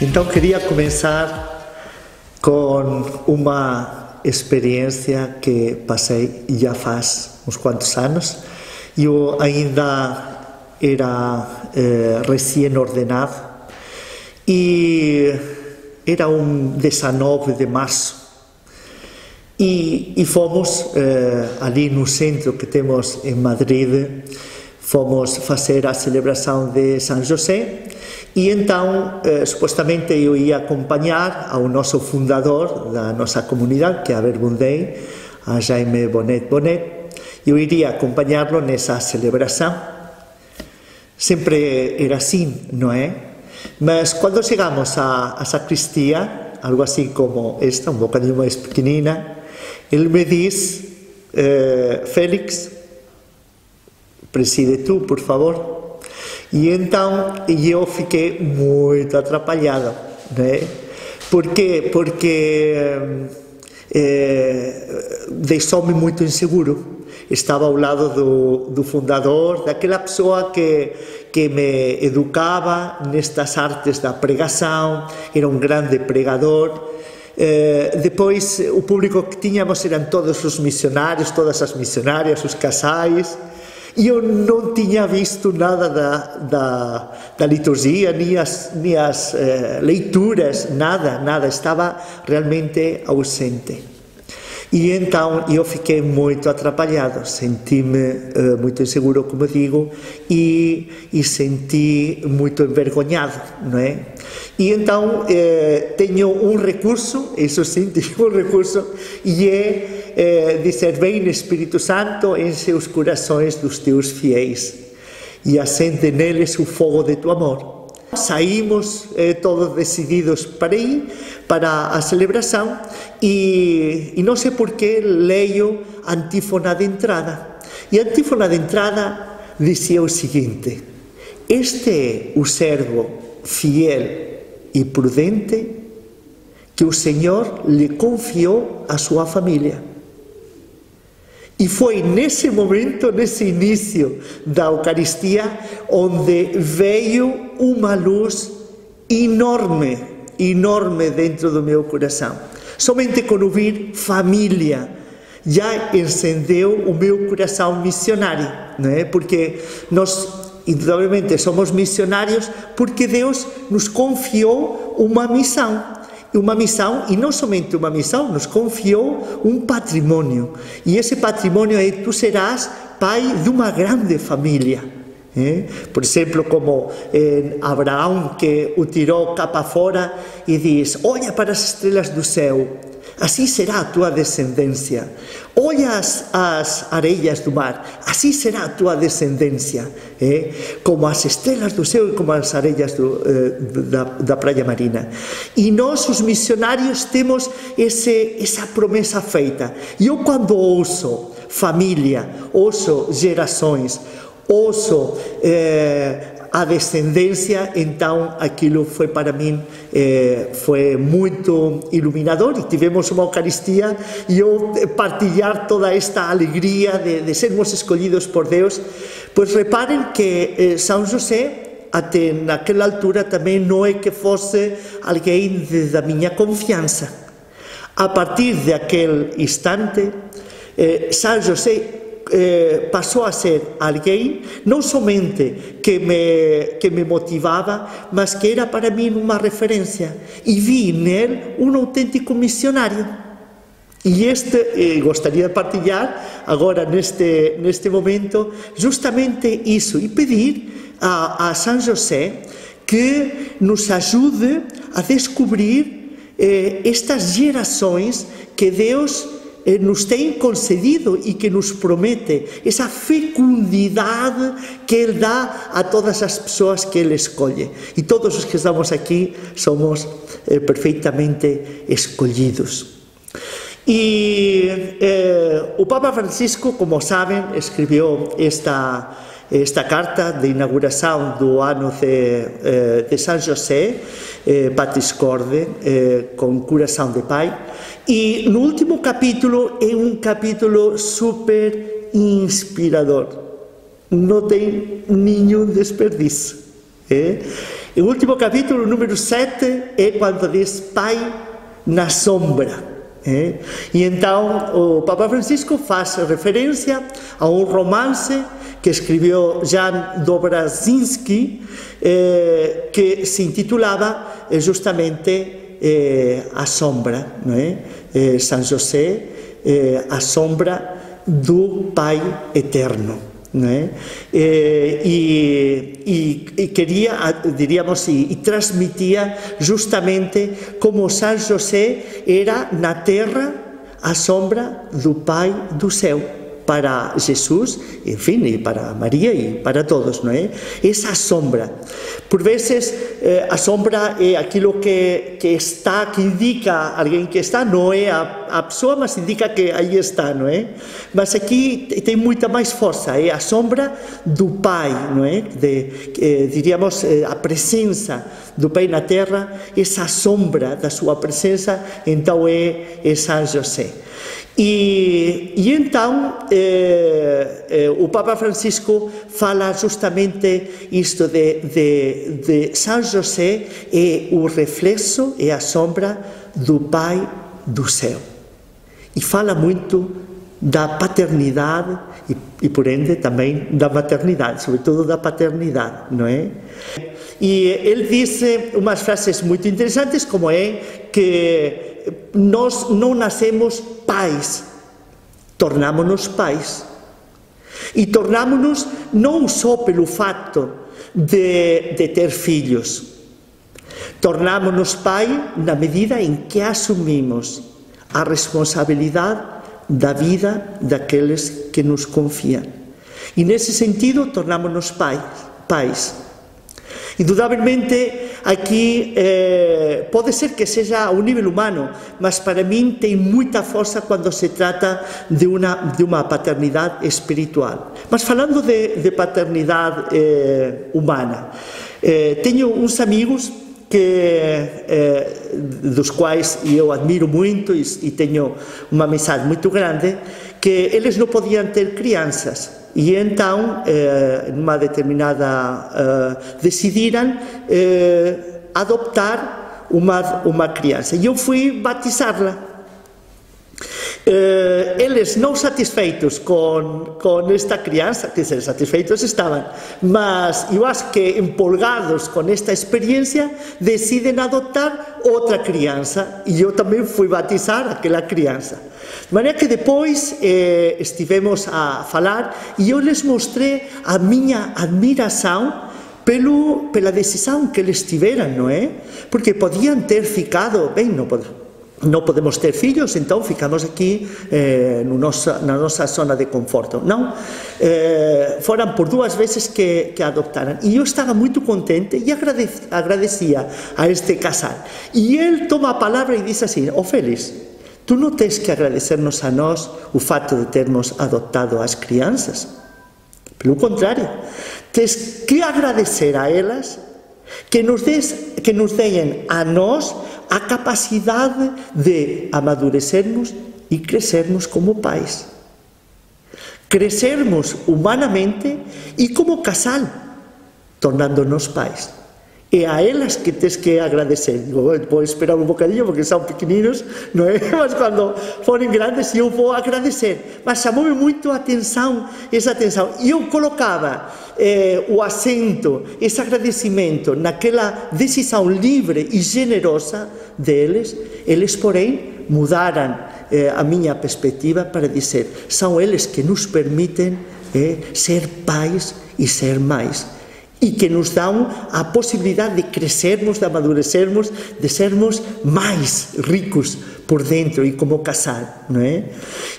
Então queria começar com uma experiência que passei já faz uns quantos anos. Eu ainda era recém-ordenado e era um 19 de março e fomos ali no centro que temos em Madrid, fomos fazer a celebração de São José. E então, supostamente eu ia acompanhar ao nosso fundador da nossa comunidade, que é a Verbundei, a Jaime Bonet. Eu iria acompanhá-lo nessa celebração. Sempre era assim, não é? Mas quando chegamos à sacristia, algo assim como esta, um bocadinho mais pequenina, ele me diz: Félix, preside tu, por favor. E então eu fiquei muito atrapalhado, né? Porque deixou-me muito inseguro. Estava ao lado do fundador, daquela pessoa que me educava nestas artes da pregação, era um grande pregador. Depois, o público que tínhamos eram todos os missionários, todas as missionárias, os casais. E eu não tinha visto nada da liturgia, nem as leituras, nada, estava realmente ausente. E então eu fiquei muito atrapalhado, senti-me muito inseguro, como digo, e senti muito envergonhado, não é? E então tenho um recurso, isso sim, tenho um recurso, e é dizer: vem Espírito Santo, enche os corações dos teus fiéis e acende neles o fogo de tu amor. Saímos todos decididos para ir para a celebração e não sei porquê leio a antífona de entrada. E a antífona de entrada dizia o seguinte: este é o servo fiel e prudente que o Senhor lhe confiou à sua família. E foi nesse momento, nesse início da Eucaristia, onde veio uma luz enorme dentro do meu coração. Somente com ouvir família já acendeu o meu coração missionário, não é? Porque nós, indubitavelmente, somos missionários porque Deus nos confiou uma missão. E não somente uma missão, nos confiou um patrimônio. E esse patrimônio é: tu serás pai de uma grande família. Por exemplo, como Abraão, que o tirou capa fora e diz: olha para as estrelas do céu, assim será a tua descendência. Olha as areias do mar, assim será a tua descendência. Como as estrelas do céu e como as areias da praia marina. E nós, os missionários, temos essa promessa feita. E eu, quando ouço família, ouço gerações, ouço a descendência, então aquilo foi para mim foi muito iluminador. E tivemos uma Eucaristia e eu partilhar toda esta alegria de sermos escolhidos por Deus. Pois reparem que São José, até naquela altura, também não é que fosse alguém da minha confiança. A partir daquele instante, São José passou a ser alguém não somente que me motivava, mas que era para mim uma referência. E vi nele um autêntico missionário. E gostaria de partilhar agora, neste momento, justamente isso. E pedir a São José que nos ajude a descobrir estas gerações que Deus nos tem concedido e que nos promete, essa fecundidade que Ele dá a todas as pessoas que Ele escolhe. E todos os que estamos aqui somos perfeitamente escolhidos. E o Papa Francisco, como sabem, escreveu esta carta de inauguração do ano de São José, Patris Corde, com coração de pai. E no último capítulo é um capítulo super inspirador. Não tem nenhum desperdício. O último capítulo, número 7, é quando diz Pai na sombra. E então o Papa Francisco faz referência a um romance que escreveu Jan Dobrazinski, que se intitulava justamente A Sombra, não é? São José, a sombra do Pai eterno. Não é? E queria, diríamos, e transmitia justamente como São José era na terra a sombra do Pai do céu, para Jesus, enfim, e para Maria e para todos, não é? Essa sombra. Por vezes, a sombra é aquilo que está, que indica alguém que está, não é a pessoa, mas indica que aí está, não é? Mas aqui tem muita mais força, é a sombra do Pai, não é? Diríamos, a presença do Pai na terra, essa sombra da sua presença, então é São José. E então o Papa Francisco fala justamente isto de São José é o reflexo, é a sombra do Pai do céu. E fala muito da paternidade e por ende também da maternidade, sobretudo da paternidade, não é? E ele disse umas frases muito interessantes, como é que nós não nascemos pais, tornamos-nos pais. E tornamos-nos não só pelo fato de ter filhos, tornamos-nos pai na medida em que assumimos a responsabilidade da vida daqueles que nos confiam. E nesse sentido, tornamos-nos pais. Indudablemente, aqui pode ser que seja a um nível humano, mas para mim tem muita força quando se trata de uma paternidade espiritual. Mas falando de paternidade humana, tenho uns amigos dos quais eu admiro muito e tenho uma amizade muito grande, que eles não podiam ter crianças. E então, numa determinada, decidiram adoptar uma criança. E eu fui batizá-la. Eles não satisfeitos com esta criança, quer dizer, satisfeitos estavam, mas eu acho que empolgados com esta experiência, decidem adotar outra criança, e eu também fui batizar aquela criança. De maneira que depois estivemos a falar e eu lhes mostrei a minha admiração pela decisão que eles tiveram, não é? Porque podiam ter ficado, bem, não podemos ter filhos, então ficamos aqui na nossa zona de conforto. Não, foram por 2 vezes que adoptaram. E eu estava muito contente e agradecia a este casal. E ele toma a palavra e diz assim: "Ó Félix, tu não tens que agradecer-nos a nós o fato de termos adotado as crianças. Pelo contrário, tens que agradecer a elas que nos deem a nós a capacidade de amadurecermos e crescermos como pais. Crescermos humanamente e como casal, tornando-nos pais. É a elas que tens que agradecer." Digo, vou esperar um bocadinho porque são pequeninos, não é? Mas quando forem grandes eu vou agradecer. Mas chamou-me muito a atenção, essa atenção. E eu colocava o acento, esse agradecimento naquela decisão livre e generosa deles. Eles, porém, mudaram a minha perspectiva para dizer: são eles que nos permitem ser pais e ser mães. E que nos dão a possibilidade de crescermos, de amadurecermos, de sermos mais ricos por dentro e como casal, não é?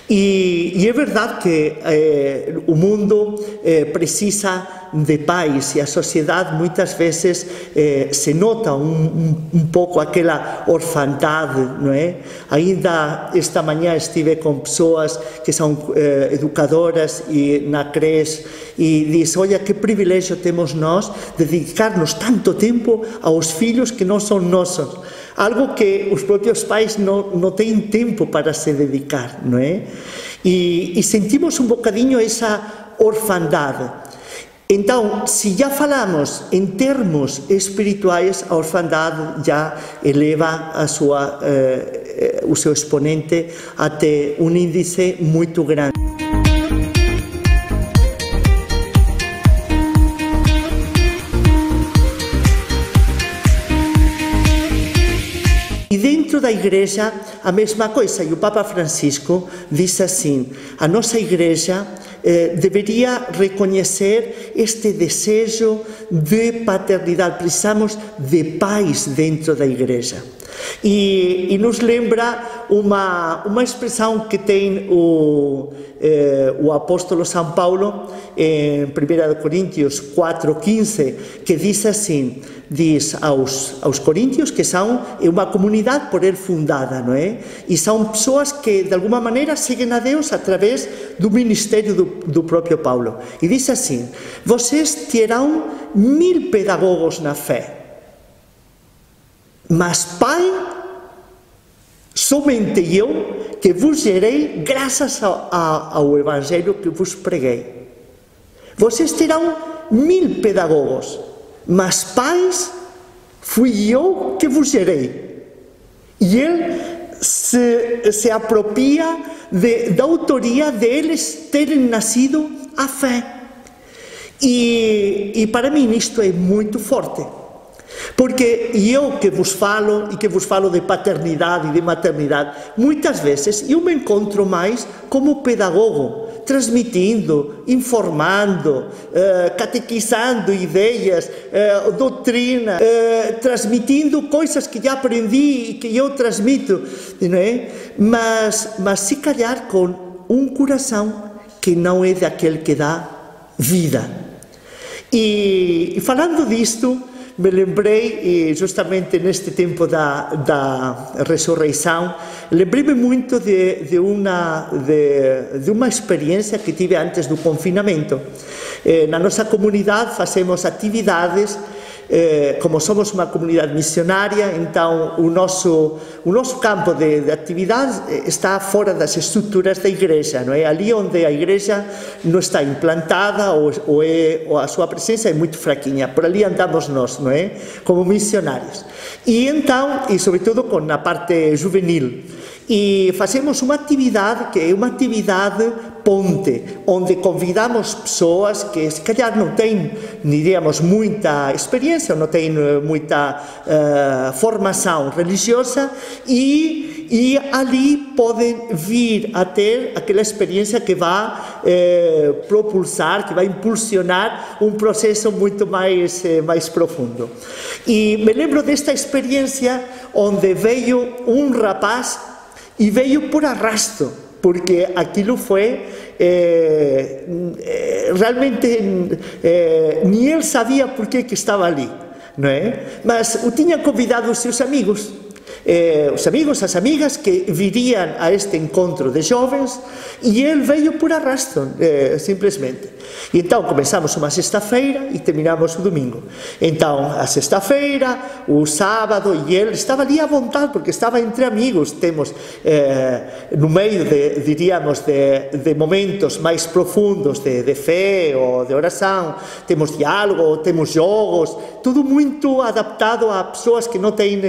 E é verdade que o mundo precisa de pais, e a sociedade muitas vezes se nota um pouco aquela orfandade, não é? Ainda esta manhã estive com pessoas que são educadoras e na creche, e diz: olha, que privilégio temos nós de dedicar-nos tanto tempo aos filhos que não são nossos. Algo que os próprios pais não têm tempo para se dedicar, não é? E sentimos um bocadinho essa orfandade. Então, se já falamos em termos espirituais, a orfandade já eleva o seu exponente até um índice muito grande. E dentro da igreja, a mesma coisa. E o Papa Francisco disse assim: a nossa igreja deveria reconhecer este desejo de paternidade. Precisamos de pais dentro da igreja. E nos lembra uma expressão que tem o apóstolo São Paulo em 1 Coríntios 4:15, que diz assim, diz aos coríntios que são uma comunidade por ele fundada, não é? E são pessoas que de alguma maneira seguem a Deus através do ministério do próprio Paulo. E diz assim: vocês terão 1000 pedagogos na fé, mas pai, somente eu que vos gerei graças ao Evangelho que vos preguei. Vocês terão 1000 pedagogos, mas pais, fui eu que vos gerei. E ele se apropria da autoria deles terem nascido à fé. E para mim isto é muito forte. Porque eu que vos falo, e que vos falo de paternidade e de maternidade, muitas vezes eu me encontro mais como pedagogo, transmitindo, informando, catequizando ideias, doutrina, transmitindo coisas que já aprendi e que eu transmito, não é? Mas se calhar com um coração que não é daquele que dá vida. E falando disto, me lembrei, justamente neste tempo da ressurreição, lembrei-me muito de uma experiência que tive antes do confinamento. Na nossa comunidade fazemos atividades, como somos uma comunidade missionária, então o nosso campo de atividades está fora das estruturas da igreja, não é? Ali onde a igreja não está implantada ou a sua presença é muito fraquinha, por ali andamos nós, não é? Como missionários. E então, e sobretudo com a parte juvenil, e fazemos uma atividade que é uma atividade ponte, onde convidamos pessoas que se calhar não têm, diríamos, muita experiência, não têm muita formação religiosa e ali podem vir a ter aquela experiência que vai propulsar, que vai impulsionar um processo muito mais profundo. E me lembro desta experiência onde veio um rapaz e veio por arrasto, porque aquilo foi realmente nem ele sabia por que estava ali, não é? Mas o tinha convidado os seus amigos, as amigas que viriam a este encontro de jovens, e ele veio por arrasto, simplesmente. E então começamos uma sexta-feira e terminamos o domingo. Então a sexta-feira, o sábado, e ele estava ali à vontade porque estava entre amigos. Temos no meio diríamos de momentos mais profundos de fé ou de oração, temos diálogo, temos jogos, tudo muito adaptado a pessoas que não têm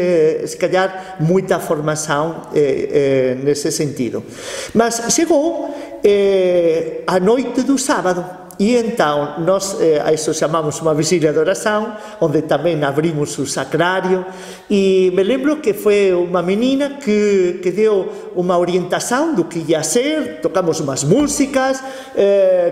se calhar muita formação nesse sentido. Mas chegou a noite do sábado. E então, nós a isso chamamos uma vigília de oração, onde também abrimos o sacrário, e me lembro que foi uma menina que deu uma orientação do que ia ser, tocamos umas músicas,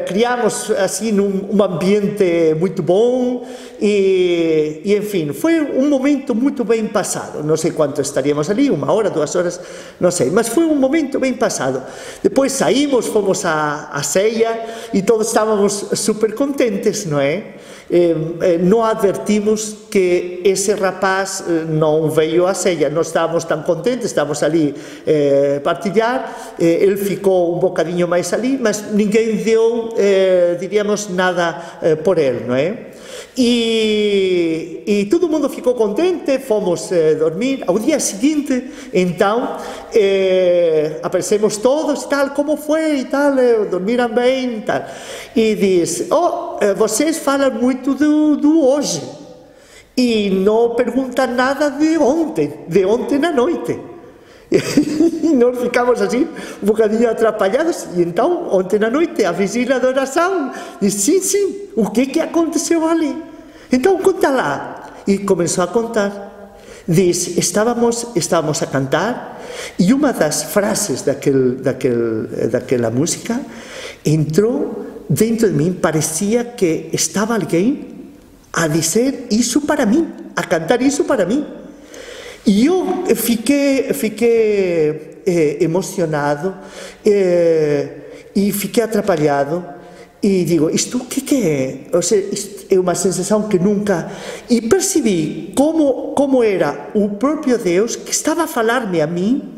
criamos assim um ambiente muito bom, e enfim, foi um momento muito bem passado. Não sei quanto estaríamos ali, 1 hora, 2 horas, não sei, mas foi um momento bem passado. Depois saímos, fomos à ceia, e todos estávamos super contentes, não é? Não advertimos que esse rapaz não veio à ceia. Nós estávamos tão contentes, estávamos ali a partilhar, ele ficou um bocadinho mais ali, mas ninguém deu, diríamos, nada por ele, não é? E todo mundo ficou contente, fomos dormir. Ao dia seguinte, então, aparecemos todos e tal, como foi e tal, dormiram bem e tal. E diz, vocês falam muito do hoje e não perguntam nada de ontem à noite. E nós ficamos assim, um bocadinho atrapalhados. E então, ontem à noite, a vigília da oração, disse, sim, o que aconteceu ali? Então, conta lá. E começou a contar. Diz, estávamos a cantar, e uma das frases daquela música entrou dentro de mim, parecia que estava alguém a dizer isso para mim, a cantar isso para mim. E eu fiquei emocionado e fiquei atrapalhado e digo, isto o que é? Ou seja, isto é uma sensação que nunca... E percebi como era o próprio Deus que estava a falar-me a mim,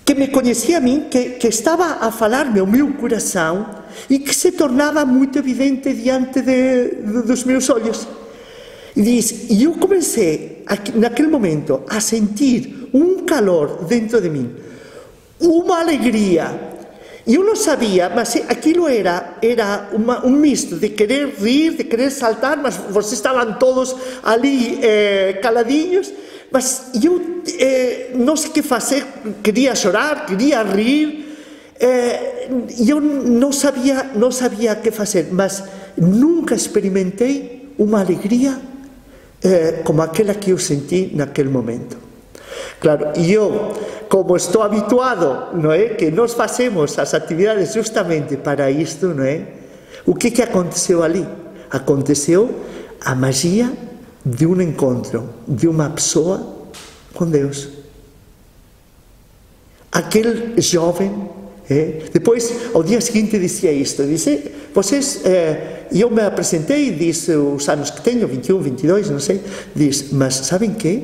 que me conhecia a mim, que estava a falar-me ao meu coração e que se tornava muito evidente diante dos meus olhos. E eu comecei, naquele momento, a sentir um calor dentro de mim, uma alegria. Eu não sabia, mas aquilo era um misto de querer rir, de querer saltar, mas vocês estavam todos ali caladinhos, mas eu não sei o que fazer, queria chorar, queria rir, eu não sabia o que fazer, mas nunca experimentei uma alegria como aquela que eu senti naquele momento. Claro, e eu, como estou habituado, não é, que nós fazemos as atividades justamente para isto, não é? O que aconteceu ali? Aconteceu a magia de um encontro de uma pessoa com Deus. Aquele jovem, depois, ao dia seguinte, dizia isto, disse, vocês... eu me apresentei e disse os anos que tenho, 21, 22, não sei, diz, mas sabem quê?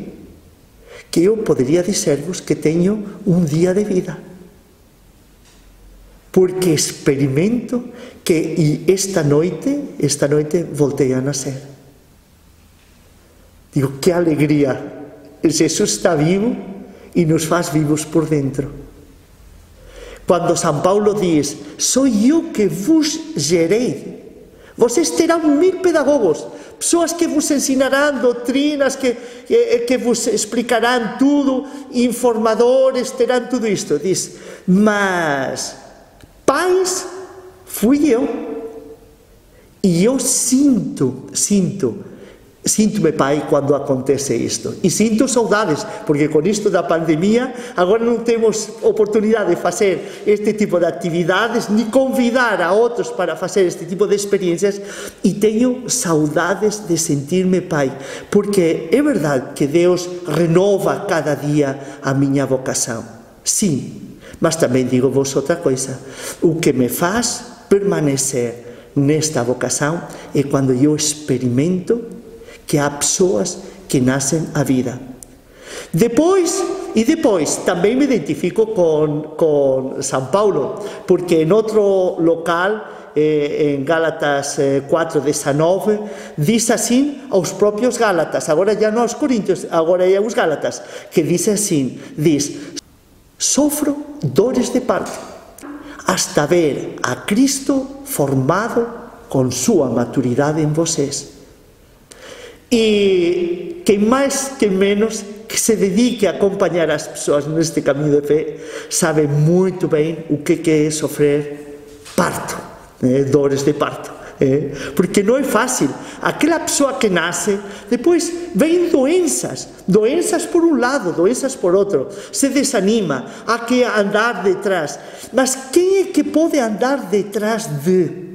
Que eu poderia dizer-vos que tenho um dia de vida. Porque experimento que esta noite voltei a nascer. Digo, que alegria! Jesus está vivo e nos faz vivos por dentro. Quando São Paulo diz, sou eu que vos gerei. Vocês terão 1000 pedagogos, pessoas que vos ensinarão doutrinas, que vos explicarão tudo, informadores, terão tudo isto. Diz, mas pais fui eu. E eu sinto-me pai quando acontece isto. E sinto saudades, porque com isto da pandemia, agora não temos oportunidade de fazer este tipo de atividades, nem convidar a outros para fazer este tipo de experiências, e tenho saudades de sentir-me pai, porque é verdade que Deus renova cada dia a minha vocação. Sim, mas também digo-vos outra coisa, o que me faz permanecer nesta vocação é quando eu experimento que há pessoas que nascem à vida. Depois também me identifico com São Paulo, porque em outro local, em Gálatas 4:19, diz assim aos próprios Gálatas, agora já não aos Coríntios, agora é aos Gálatas, que diz assim, sofro dores de parto, hasta ver a Cristo formado com sua maturidade em vocês. E quem mais, quem menos, que se dedique a acompanhar as pessoas neste caminho de fé, sabe muito bem o que é sofrer parto, dores de parto. Porque não é fácil. Aquela pessoa que nasce, depois vem doenças por um lado, doenças por outro, se desanima, há que andar detrás. Mas quem é que pode andar detrás de?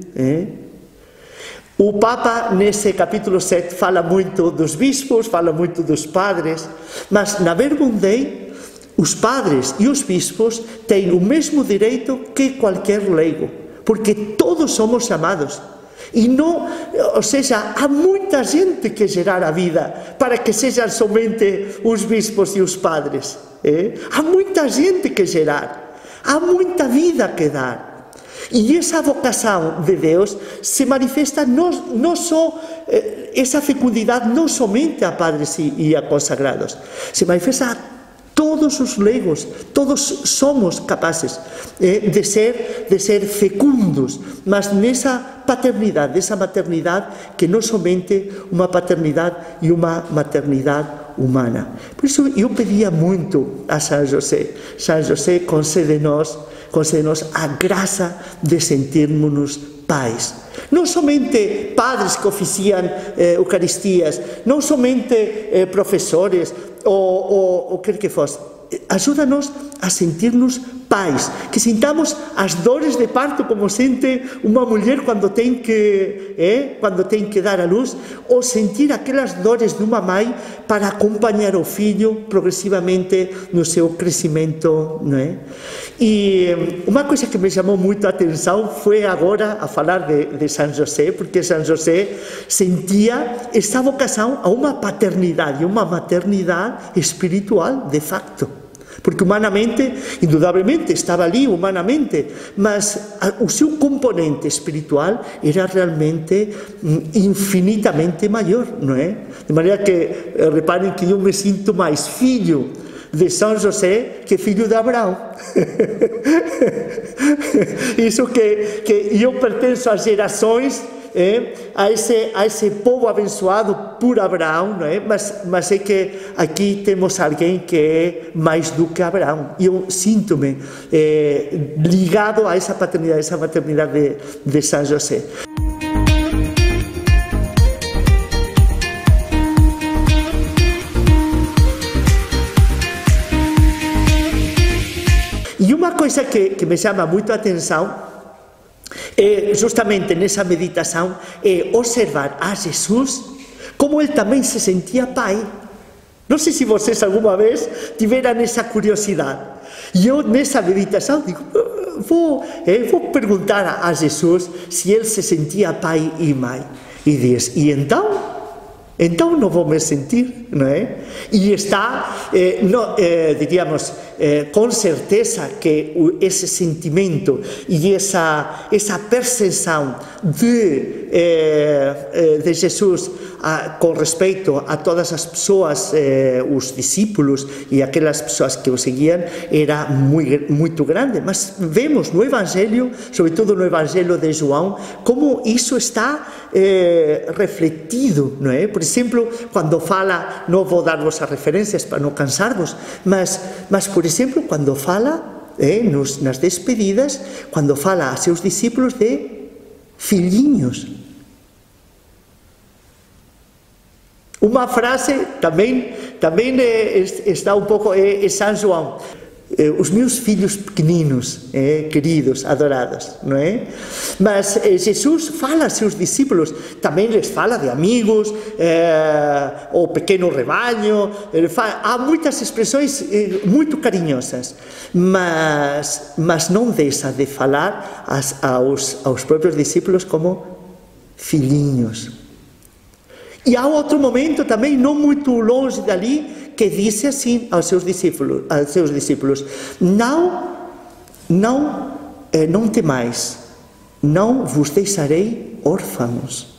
O Papa, nesse capítulo 7, fala muito dos bispos, fala muito dos padres, mas na Verbum Dei, os padres e os bispos têm o mesmo direito que qualquer leigo, porque todos somos chamados. E não, ou seja, há muita gente que gerar a vida para que sejam somente os bispos e os padres. Há muita gente que gerar, há muita vida que dar. E essa vocação de Deus se manifesta não só, essa fecundidade não somente a padres e a consagrados, se manifesta a Todos os leigos, todos somos capazes de ser fecundos, mas nessa paternidade, dessa maternidade que não somente uma paternidade e uma maternidade humana. Por isso eu pedia muito a São José, concede-nos a graça de sentirmos-nos pais. Não somente padres que oficiam Eucaristias, não somente professores ou quer que fosse. Ajuda-nos a sentir-nos pais, que sintamos as dores de parto como sente uma mulher quando tem que dar à luz, ou sentir aquelas dores de uma mãe para acompanhar o filho progressivamente no seu crescimento, não é? E uma coisa que me chamou muito a atenção foi agora a falar de São José, porque São José sentia esta vocação a uma paternidade, uma maternidade espiritual, de facto. Porque humanamente, indudablemente, estava ali humanamente, mas o seu componente espiritual era realmente infinitamente maior, não é? De maneira que, reparem que eu me sinto mais filho de São José que filho de Abraão. Isso que eu pertenço às gerações, a esse povo abençoado por Abraão, não é? Mas é que aqui temos alguém que é mais do que Abraão. E eu sinto-me ligado a essa maternidade de São José. E uma coisa que me chama muito a atenção justamente nessa meditação, é observar a Jesus como ele também se sentia pai. Não sei se vocês alguma vez tiveram essa curiosidade. E eu nessa meditação digo, vou perguntar a Jesus se ele se sentia pai e mãe. E diz, e então não vou me sentir, não é? E está, diríamos, com certeza que esse sentimento e essa percepção de Jesus com respeito a todas as pessoas, os discípulos e aquelas pessoas que o seguiam, era muito grande. Mas vemos no Evangelho, sobretudo no Evangelho de João, como isso está refletido, não é? Por exemplo, quando fala, não vou dar-vos as referências para não cansar-vos, mas por exemplo, quando fala nas despedidas, quando fala a seus discípulos de filhinhos. Uma frase também está um pouco em São João. Os meus filhos pequeninos, queridos, adorados, não é? Mas Jesus fala a seus discípulos, também lhes fala de amigos, o pequeno rebanho, há muitas expressões muito carinhosas, mas não deixa de falar aos próprios discípulos como filhinhos. E há outro momento também, não muito longe dali, que disse assim aos seus discípulos, não temais, não vos deixarei órfãos.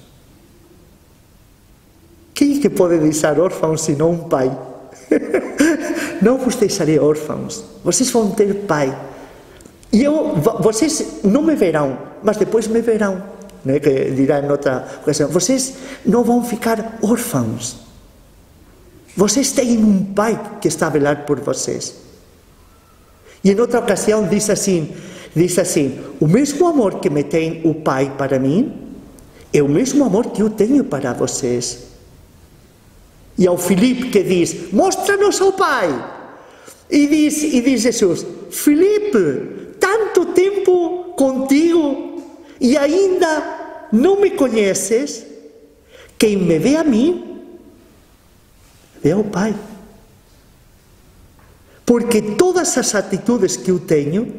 Quem que pode deixar órfãos senão um pai? Não vos deixarei órfãos, vocês vão ter pai. E vocês não me verão, mas depois me verão, né? Que dirá em outra ocasião, vocês não vão ficar órfãos. Vocês têm um pai que está a velar por vocês. E em outra ocasião diz assim, o mesmo amor que me tem o pai para mim, é o mesmo amor que eu tenho para vocês. E ao Filipe que diz, mostra-nos ao pai. E diz Jesus, Filipe, tanto tempo contigo e ainda não me conheces? Quem me vê a mim, vê ao Pai. Porque todas as atitudes que eu tenho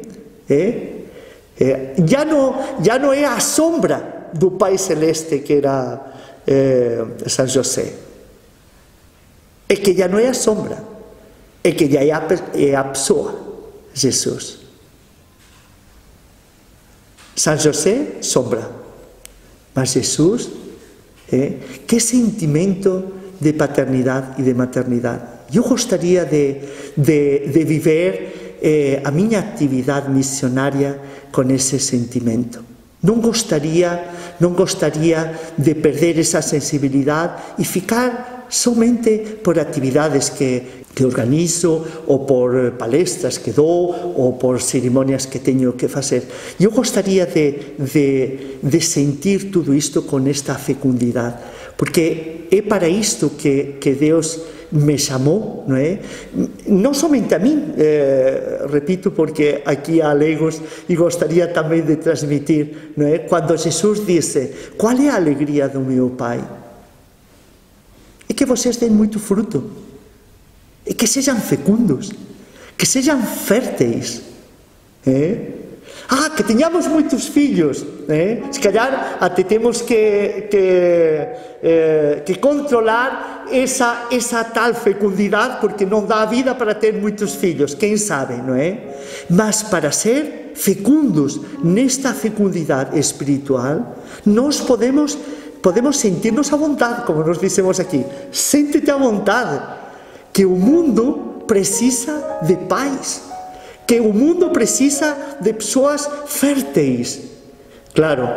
já não é a sombra do Pai Celeste que era São José. É que já não é a sombra, é que já é a pessoa, Jesus. São José, sombra, mas Jesus, que sentimento de paternidade e de maternidade. Eu gostaria de viver a minha atividade missionária com esse sentimento. Não gostaria de perder essa sensibilidade e ficar somente por atividades que organizo, ou por palestras que dou, ou por cerimônias que tenho que fazer. Eu gostaria de sentir tudo isto com esta fecundidade, porque é para isto que Deus me chamou, não é? Não somente a mim, repito, porque aqui há leigos e gostaria também de transmitir, não é? Quando Jesus disse: qual é a alegria do meu Pai? É que vocês deem muito fruto, é que sejam fecundos, que sejam férteis, que tenhamos muitos filhos, se calhar até temos que controlar essa tal fecundidade, porque não dá vida para ter muitos filhos, quem sabe, não é? Mas para ser fecundos nesta fecundidade espiritual, nós podemos sentir-nos à vontade, como nós dissemos aqui. Sente-te à vontade, que o mundo precisa de pais, que o mundo precisa de pessoas férteis. Claro,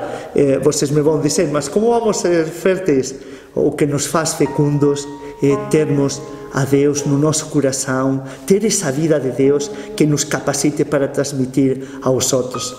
vocês me vão dizer, mas como vamos ser férteis? O que nos faz fecundos é termos a Deus no nosso coração, ter essa vida de Deus que nos capacite para transmitir aos outros.